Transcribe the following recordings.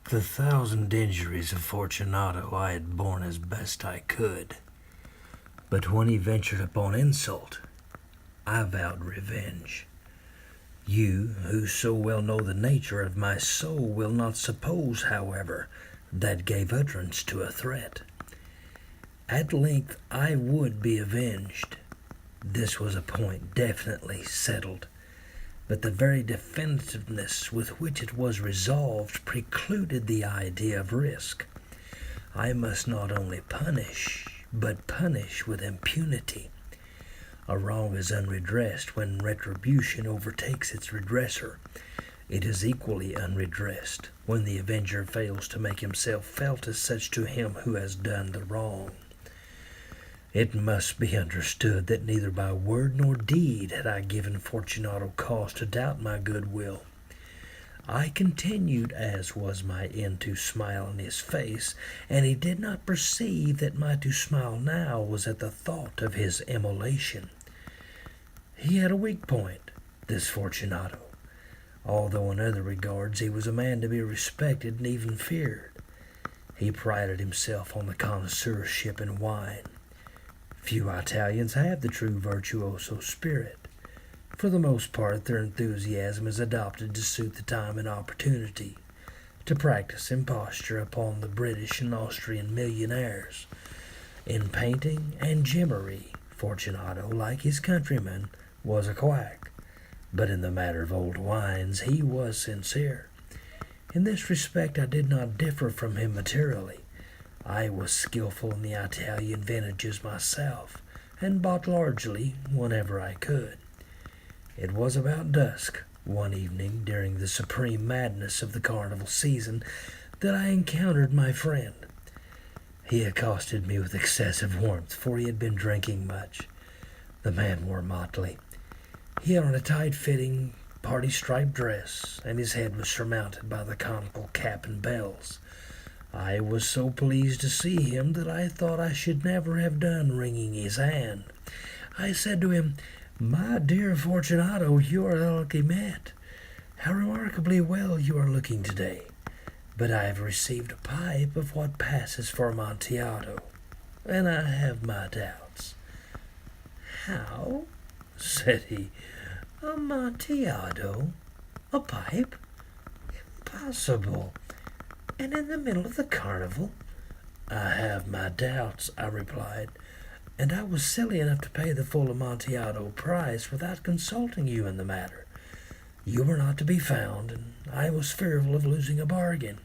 The 1,000 injuries of Fortunato I had borne as best I could, but when he ventured upon insult, I vowed revenge. You, who so well know the nature of my soul, will not suppose, however, that gave utterance to a threat. At length I would be avenged. This was a point definitely settled, but the very definitiveness with which it was resolved precluded the idea of risk. I must not only punish, but punish with impunity. A wrong is unredressed when retribution overtakes its redresser. It is equally unredressed when the avenger fails to make himself felt as such to him who has done the wrong. It must be understood that neither by word nor deed had I given Fortunato cause to doubt my goodwill. I continued, as was my end, to smile in his face, and he did not perceive that my to smile now was at the thought of his immolation. He had a weak point, this Fortunato, although in other regards he was a man to be respected and even feared. He prided himself on the connoisseurship in wine. Few Italians have the true virtuoso spirit. For the most part, their enthusiasm is adopted to suit the time and opportunity, to practice imposture upon the British and Austrian millionaires. In painting and gimmery, Fortunato, like his countrymen, was a quack, but in the matter of old wines he was sincere. In this respect I did not differ from him materially. I was skillful in the Italian vintages myself, and bought largely whenever I could. It was about dusk, one evening during the supreme madness of the carnival season, that I encountered my friend. He accosted me with excessive warmth, for he had been drinking much. The man wore motley. He had on a tight-fitting, party-striped dress, and his head was surmounted by the conical cap and bells. I was so pleased to see him that I thought I should never have done wringing his hand. I said to him, "My dear Fortunato, you are a lucky man. How remarkably well you are looking today. But I have received a pipe of what passes for Amontillado, and I have my doubts." "How?" said he. "Amontillado? A pipe? Impossible! And in the middle of the carnival?" "I have my doubts," I replied, "and I was silly enough to pay the full Amontillado price without consulting you in the matter. You were not to be found, and I was fearful of losing a bargain."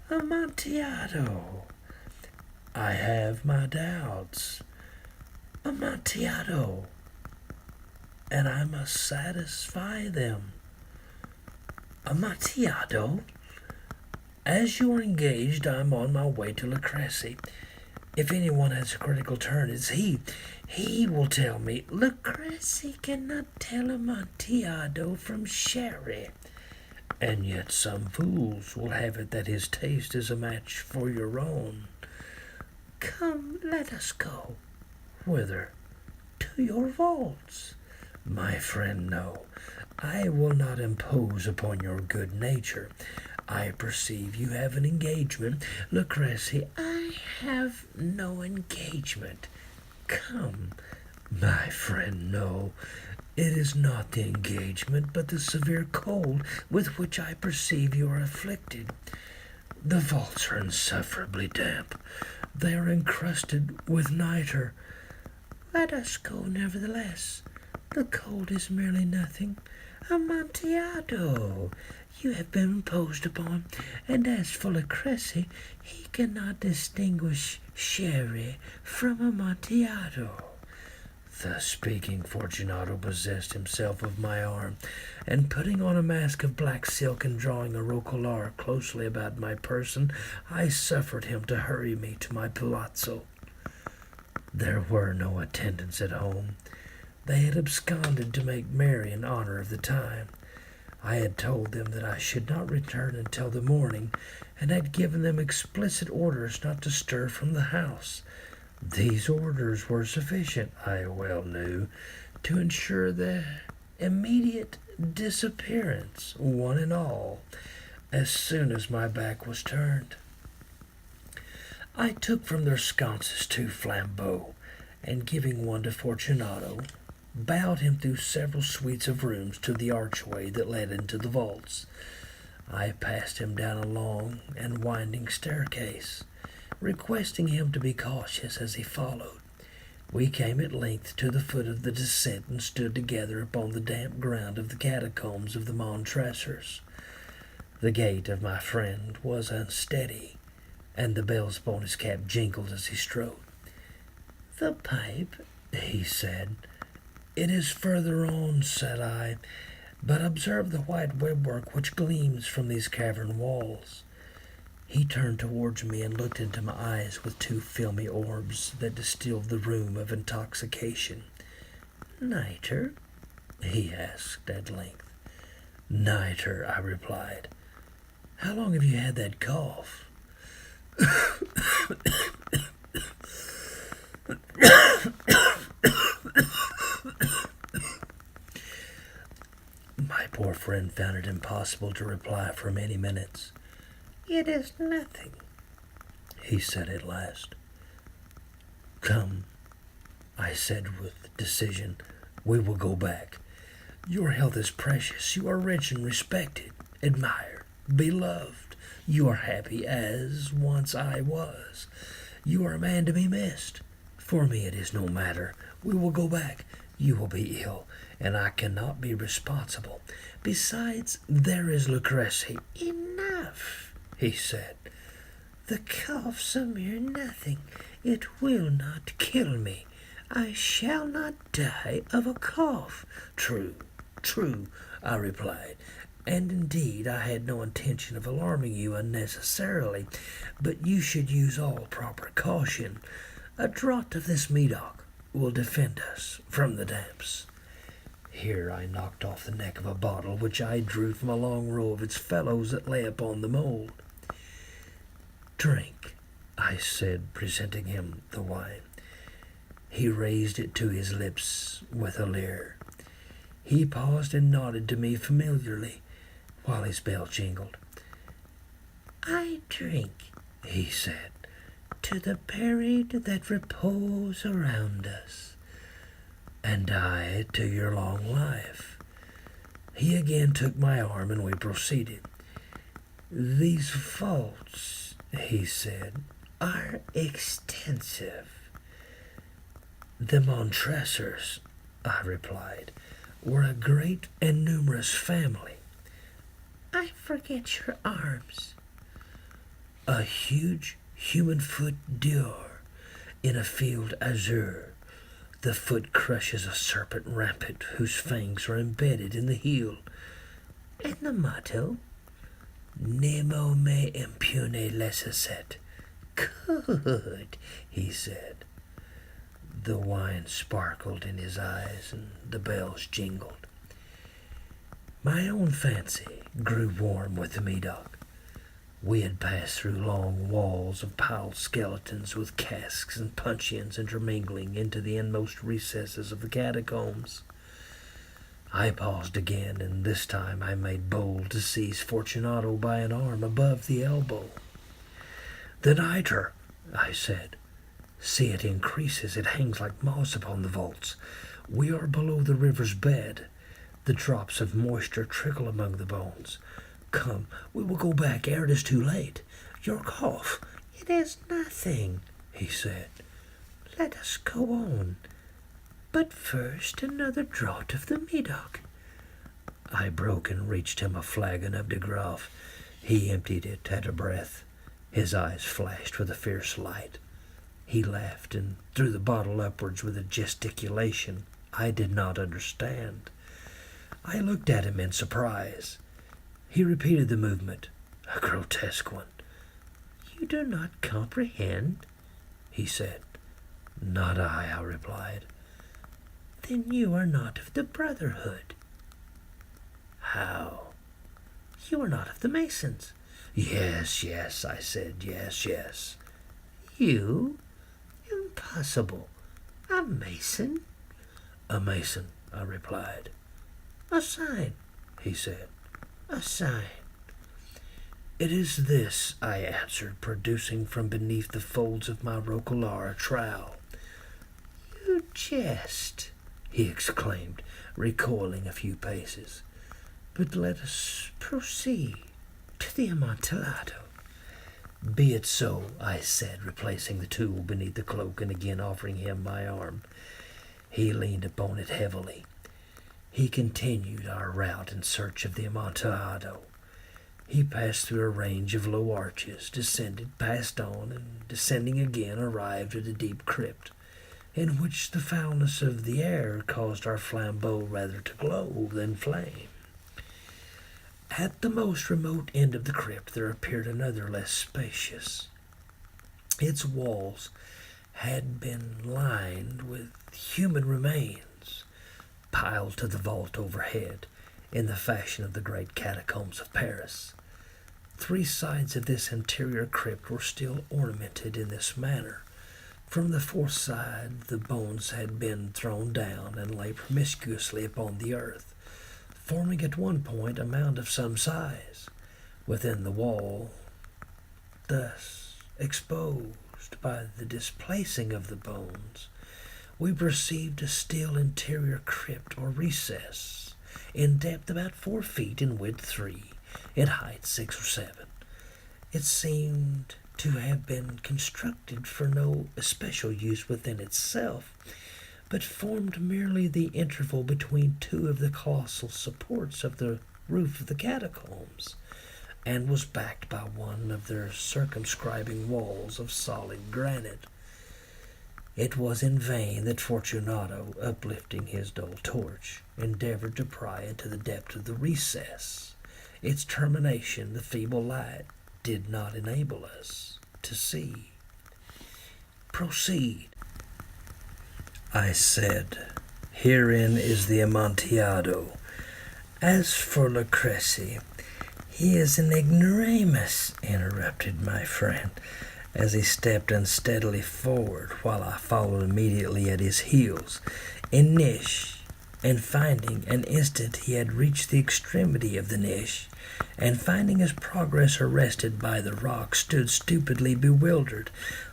"Amontillado!" "I have my doubts." "Amontillado!" "And I must satisfy them." "Amontillado!" "As you are engaged, I am on my way to Lucrezi. If anyone has a critical turn, it's he. He will tell me." "Lucrezi cannot tell Amontillado from sherry." "And yet some fools will have it that his taste is a match for your own." "Come, let us go." "Whither?" "To your vaults." "My friend, no. I will not impose upon your good nature. I perceive you have an engagement. Lucrezi, I have no engagement." "Come." "My friend, no. It is not the engagement, but the severe cold with which I perceive you are afflicted. The vaults are insufferably damp. They are encrusted with nitre." "Let us go, nevertheless. The cold is merely nothing. Amontillado, you have been imposed upon, and as for Lucrezi, he cannot distinguish sherry from Amontillado." Thus speaking, Fortunato possessed himself of my arm, and putting on a mask of black silk and drawing a roquelaire closely about my person, I suffered him to hurry me to my palazzo. There were no attendants at home. They had absconded to make merry in honor of the time. I had told them that I should not return until the morning, and had given them explicit orders not to stir from the house. These orders were sufficient, I well knew, to ensure their immediate disappearance, one and all. as soon as my back was turned. I took from their sconces 2 flambeaux, and giving one to Fortunato, bowed him through several suites of rooms to the archway that led into the vaults. I passed him down a long and winding staircase, requesting him to be cautious as he followed. We came at length to the foot of the descent and stood together upon the damp ground of the catacombs of the Montresors. The gait of my friend was unsteady, and the bells upon his cap jingled as he strode. "The pipe," he said. "It is further on," said I, "but observe the white webwork which gleams from these cavern walls." He turned towards me and looked into my eyes with 2 filmy orbs that distilled the rheum of intoxication. "Nitre?" he asked at length. "Nitre," I replied. "How long have you had that cough?" My poor friend found it impossible to reply for many minutes. "It is nothing," he said at last. "Come," I said with decision, "we will go back. Your health is precious. You are rich and respected, admired, beloved. You are happy as once I was. You are a man to be missed. For me it is no matter. We will go back. You will be ill, and I cannot be responsible. Besides, there is Lucrece." "Enough," he said. "The cough's a mere nothing. It will not kill me. I shall not die of a cough." "True, true," I replied, "and indeed I had no intention of alarming you unnecessarily, but you should use all proper caution. A draught of this Medoc will defend us from the damps." Here I knocked off the neck of a bottle which I drew from a long row of its fellows that lay upon the mould. "Drink," I said, presenting him the wine. He raised it to his lips with a leer. He paused and nodded to me familiarly, while his bell jingled. "I drink," he said, "to the buried that repose around us." "And I to your long life." He again took my arm and we proceeded. "These vaults," he said, "are extensive." "The Montresors," I replied, "were a great and numerous family." "I forget your arms." "A huge human foot d'or in a field azure. The foot crushes a serpent rampant whose fangs are embedded in the heel." "And the motto?" "Nemo me impune lecesset." "Good," he said. The wine sparkled in his eyes and the bells jingled. My own fancy grew warm with the Medoc. We had passed through long walls of piled skeletons with casks and puncheons intermingling into the inmost recesses of the catacombs. I paused again, and this time I made bold to seize Fortunato by an arm above the elbow. "The nitre," I said. "See, it increases. It hangs like moss upon the vaults. We are below the river's bed. The drops of moisture trickle among the bones. Come, we will go back ere it is too late. Your cough—" "It is nothing," he said. "Let us go on. But first another draught of the Medoc." I broke and reached him a flagon of de Graaf. He emptied it at a breath. His eyes flashed with a fierce light. He laughed and threw the bottle upwards with a gesticulation I did not understand. I looked at him in surprise. He repeated the movement, a grotesque one. "You do not comprehend?" he said. "Not I," replied. "Then you are not of the Brotherhood." "How?" "You are not of the Masons." Yes, I said, yes. "You? Impossible. A Mason?" "A Mason," I replied. "A sign," he said. "a sign." "It is this," I answered, producing from beneath the folds of my roquelaire a trowel. "You jest," he exclaimed, recoiling a few paces. "But let us proceed to the Amontillado." "Be it so," I said, replacing the tool beneath the cloak and again offering him my arm. He leaned upon it heavily. He continued our route in search of the Amontillado. He passed through a range of low arches, descended, passed on, and descending again arrived at a deep crypt, in which the foulness of the air caused our flambeau rather to glow than flame. At the most remote end of the crypt there appeared another less spacious. Its walls had been lined with human remains, piled to the vault overhead, in the fashion of the great catacombs of Paris. 3 sides of this interior crypt were still ornamented in this manner. From the 4th side the bones had been thrown down and lay promiscuously upon the earth, forming at one point a mound of some size. Within the wall, thus exposed by the displacing of the bones, we perceived a still interior crypt or recess, in depth about 4 feet, in width 3, in height 6 or 7. It seemed to have been constructed for no especial use within itself, but formed merely the interval between 2 of the colossal supports of the roof of the catacombs, and was backed by one of their circumscribing walls of solid granite. It was in vain that Fortunato, uplifting his dull torch, endeavored to pry into the depth of the recess. Its termination, the feeble light, did not enable us to see. "Proceed," I said. "Herein is the Amontillado. As for Lucrece, he is an ignoramus," interrupted my friend, as he stepped unsteadily forward, while I followed immediately at his heels. In niche, and finding an instant he had reached the extremity of the niche, and finding his progress arrested by the rock, stood stupidly bewildered.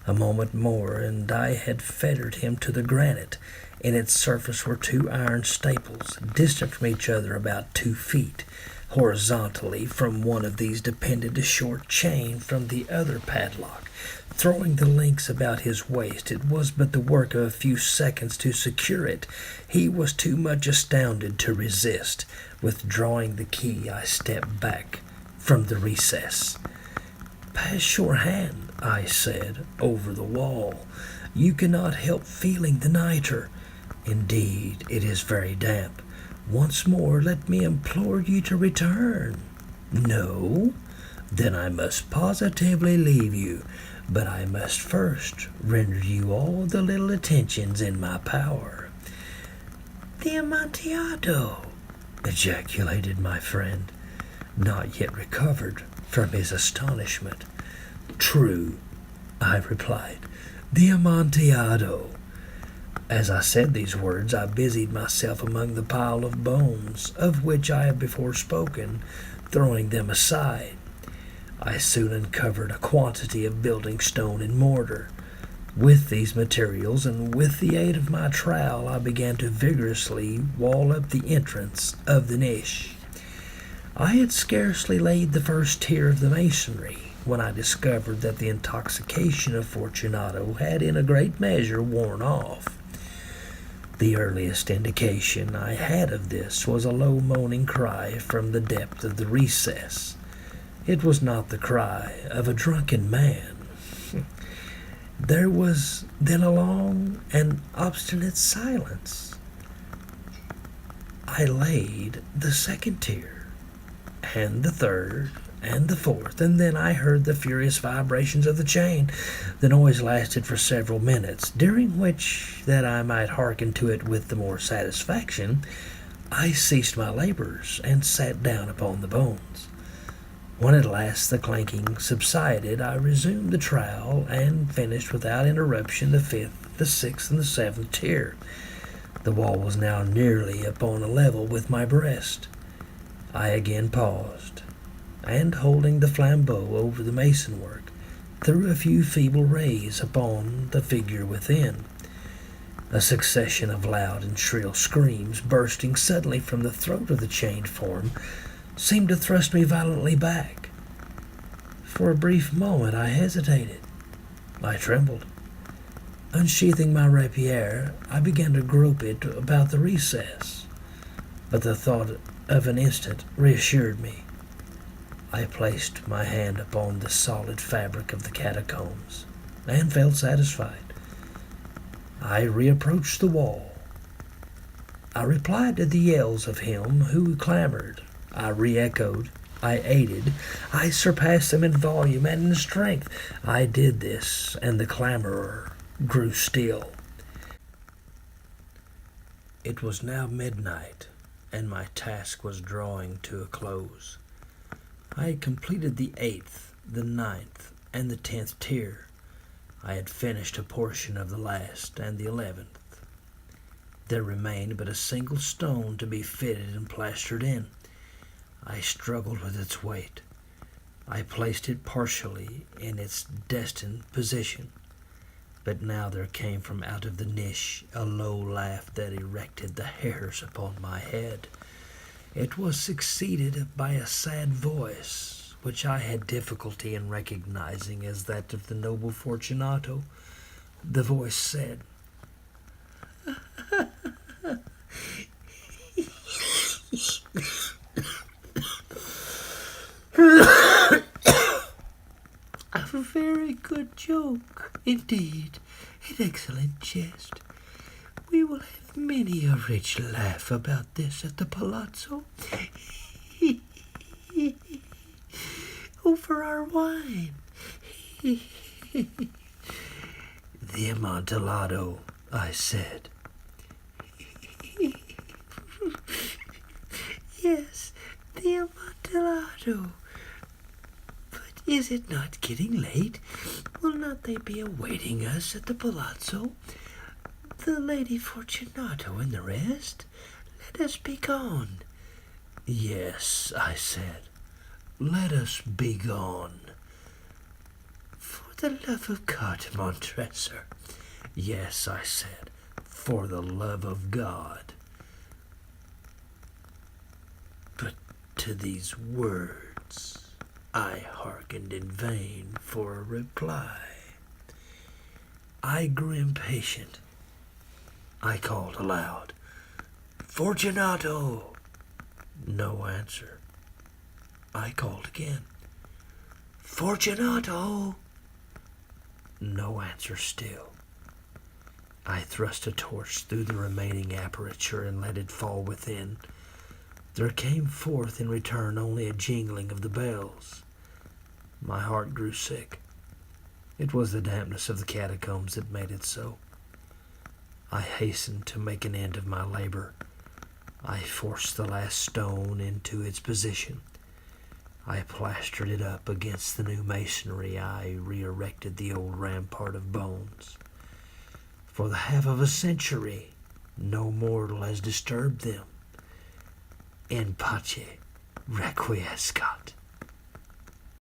A moment more, and I had fettered him to the granite. In its surface were 2 iron staples, distant from each other about 2 feet. Horizontally from one of these depended a short chain from the other padlock. Throwing the links about his waist, it was but the work of a few seconds to secure it. He was too much astounded to resist. Withdrawing the key, I stepped back from the recess. "Pass your hand," I said, "over the wall. You cannot help feeling the nitre. Indeed, it is very damp. Once more, let me implore you to return. No? Then I must positively leave you, but I must first render you all the little attentions in my power." "The Amontillado!" ejaculated my friend, not yet recovered from his astonishment. "True," I replied, "the Amontillado." As I said these words, I busied myself among the pile of bones, of which I have before spoken, throwing them aside. I soon uncovered a quantity of building stone and mortar. With these materials, and with the aid of my trowel, I began to vigorously wall up the entrance of the niche. I had scarcely laid the first tier of the masonry when I discovered that the intoxication of Fortunato had in a great measure worn off. The earliest indication I had of this was a low moaning cry from the depth of the recess. It was not the cry of a drunken man. There was then a long and obstinate silence. I laid the 2nd tier, and the 3rd, and the 4th, and then I heard the furious vibrations of the chain. The noise lasted for several minutes, during which, that I might hearken to it with the more satisfaction, I ceased my labors and sat down upon the bones. When at last the clanking subsided, I resumed the trowel and finished without interruption the 5th, the 6th, and the 7th tier. The wall was now nearly upon a level with my breast. I again paused, and holding the flambeau over the masonwork, threw a few feeble rays upon the figure within. A succession of loud and shrill screams, bursting suddenly from the throat of the chained form, seemed to thrust me violently back. For a brief moment I hesitated. I trembled. Unsheathing my rapier, I began to grope it about the recess, but the thought of an instant reassured me. I placed my hand upon the solid fabric of the catacombs, and felt satisfied. I reapproached the wall. I replied to the yells of him who clamored. I re-echoed. I aided. I surpassed them in volume and in strength. I did this, and the clamorer grew still. It was now midnight, and my task was drawing to a close. I had completed the 8th, the 9th, and the 10th tier. I had finished a portion of the last and the 11th. There remained but a single stone to be fitted and plastered in. I struggled with its weight. I placed it partially in its destined position. But now there came from out of the niche a low laugh that erected the hairs upon my head. It was succeeded by a sad voice, which I had difficulty in recognizing as that of the noble Fortunato. The voice said, "A very good joke, indeed, an excellent jest. We will have many a rich laugh about this at the palazzo. Over our wine." "The Amontillado," I said. "Yes, the Amontillado. But is it not getting late? Will not they be awaiting us at the palazzo? The Lady Fortunato and the rest? Let us be gone." "Yes," I said. "Let us be gone." "For the love of God, Montresor." "Yes," I said, "for the love of God." But to these words I hearkened in vain for a reply. I grew impatient. I called aloud, "Fortunato!" No answer. I called again, "Fortunato!" No answer still. I thrust a torch through the remaining aperture and let it fall within. There came forth in return only a jingling of the bells. My heart grew sick. It was the dampness of the catacombs that made it so. I hastened to make an end of my labor. I forced the last stone into its position. I plastered it up against the new masonry. I re-erected the old rampart of bones. For the half of a century, no mortal has disturbed them. In pace requiescat.